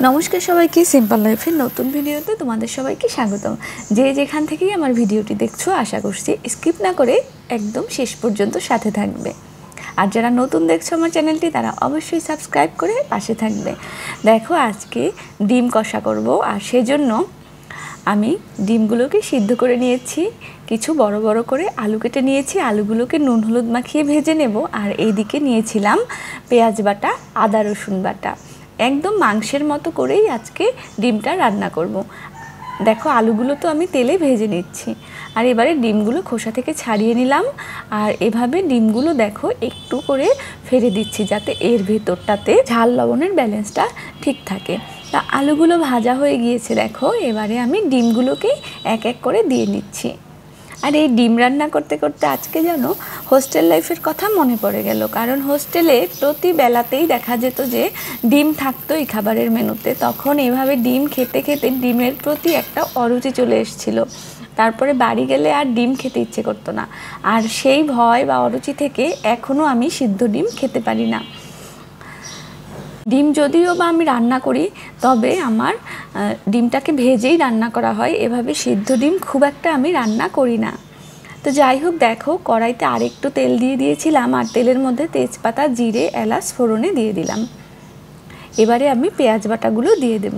নমস্কার সবাইকে, সিম্পল লাইফের নতুন ভিডিওতে তোমাদের সবাইকে স্বাগতম। যে যেখান থেকেই আমার ভিডিওটি দেখছো, আশা করছি স্কিপ না করে একদম শেষ পর্যন্ত সাথে থাকবে। আর যারা নতুন দেখছো আমার চ্যানেলটি, তারা অবশ্যই সাবস্ক্রাইব করে পাশে থাকবে। দেখো, আজকে ডিম কষা করব, আর সেজন্য আমি ডিমগুলোকে সিদ্ধ করে নিয়েছি। কিছু বড় বড় করে আলু কেটে নিয়েছি, আলুগুলোকে নুন হলুদ মাখিয়ে ভেজে নেব। আর এইদিকে নিয়েছিলাম পেঁয়াজ বাটা, আদা রসুন বাটা। একদম মাংসের মতো করেই আজকে ডিমটা রান্না করব। দেখো, আলুগুলো তো আমি তেলে ভেজে নিচ্ছি, আর এবারে ডিমগুলো খোসা থেকে ছাড়িয়ে নিলাম। আর এভাবে ডিমগুলো দেখো একটু করে ফেলে দিচ্ছি, যাতে এর ভেতরটাতে ঝাল লবণের ব্যালেন্সটা ঠিক থাকে। তা আলুগুলো ভাজা হয়ে গিয়েছে, দেখো এবারে আমি ডিমগুলোকেই এক এক করে দিয়ে নিচ্ছি। আর এই ডিম রান্না করতে করতে আজকে যেন হোস্টেল লাইফের কথা মনে পড়ে গেল। কারণ হোস্টেলে প্রতি বেলাতেই দেখা যেত যে ডিম থাকতো এই খাবারের মেনুতে। তখন এভাবে ডিম খেতে খেতে ডিমের প্রতি একটা অরুচি চলে এসেছিলো। তারপরে বাড়ি গেলে আর ডিম খেতে ইচ্ছে করতো না। আর সেই ভয় বা অরুচি থেকে এখনও আমি সিদ্ধ ডিম খেতে পারি না। ডিম যদিও বা আমি রান্না করি, তবে আমার ডিমটাকে ভেজেই রান্না করা হয়। এভাবে সিদ্ধ ডিম খুব একটা আমি রান্না করি না। তো যাই হোক, দেখো কড়াইতে আরেকটু তেল দিয়ে দিয়েছিলাম, আর তেলের মধ্যে তেজপাতা, জিরে, এলাচ ফোড়নে দিয়ে দিলাম। এবারে আমি পেঁয়াজ বাটাগুলো দিয়ে দেব।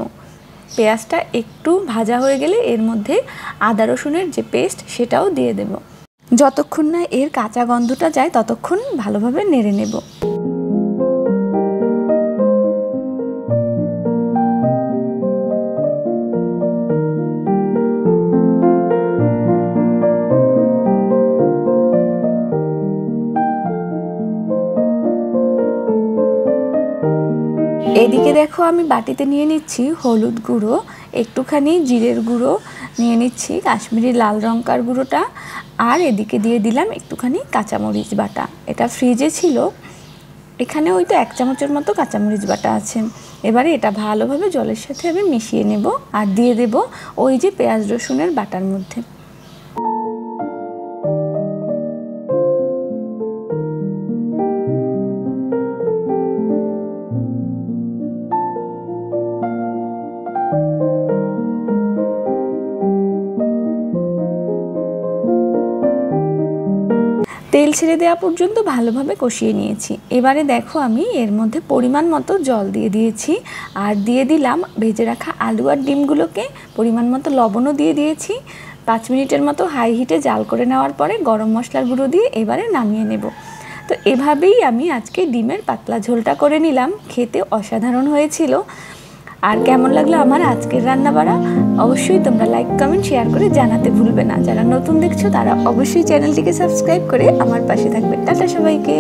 পেঁয়াজটা একটু ভাজা হয়ে গেলে এর মধ্যে আদা রসুনের যে পেস্ট, সেটাও দিয়ে দেব। যতক্ষণ না এর কাঁচা গন্ধটা যায় ততক্ষণ ভালোভাবে নেড়ে নেব। এদিকে দেখো, আমি বাটিতে নিয়ে নিচ্ছি হলুদ গুঁড়ো, একটুখানি জিরের গুঁড়ো নিয়ে নিচ্ছি, কাশ্মীরি লাল লঙ্কার গুঁড়োটা, আর এদিকে দিয়ে দিলাম একটুখানি কাঁচামরিচ বাটা। এটা ফ্রিজে ছিল, এখানে ওই তো 1 চামচের মতো কাঁচামরিচ বাটা আছে। এবারে এটা ভালোভাবে জলের সাথে আমি মিশিয়ে নেব, আর দিয়ে দেব ওই যে পেঁয়াজ রসুনের বাটার মধ্যে। তেল ছেড়ে দেওয়া পর্যন্ত ভালোভাবে কষিয়ে নিয়েছি। এবারে দেখো, আমি এর মধ্যে পরিমাণ মতো জল দিয়ে দিয়েছি, আর দিয়ে দিলাম ভেজে রাখা আলু আর ডিমগুলোকে। পরিমাণ মতো লবণও দিয়ে দিয়েছি। 5 মিনিটের মতো হাই হিটে জাল করে নেওয়ার পরে গরম মশলার গুঁড়ো দিয়ে এবারে নামিয়ে নেব। তো এভাবেই আমি আজকে ডিমের পাতলা ঝোলটা করে নিলাম। খেতে অসাধারণ হয়েছিল। আর কেমন লাগলো আমার আজকের রান্না বাড়া, অবশ্যই তোমরা লাইক, কমেন্ট, শেয়ার করে জানাতে ভুলবে না। যারা নতুন দেখছো তারা অবশ্যই চ্যানেলটিকে সাবস্ক্রাইব করে আমার পাশে থাকবে। টাটা সবাইকে।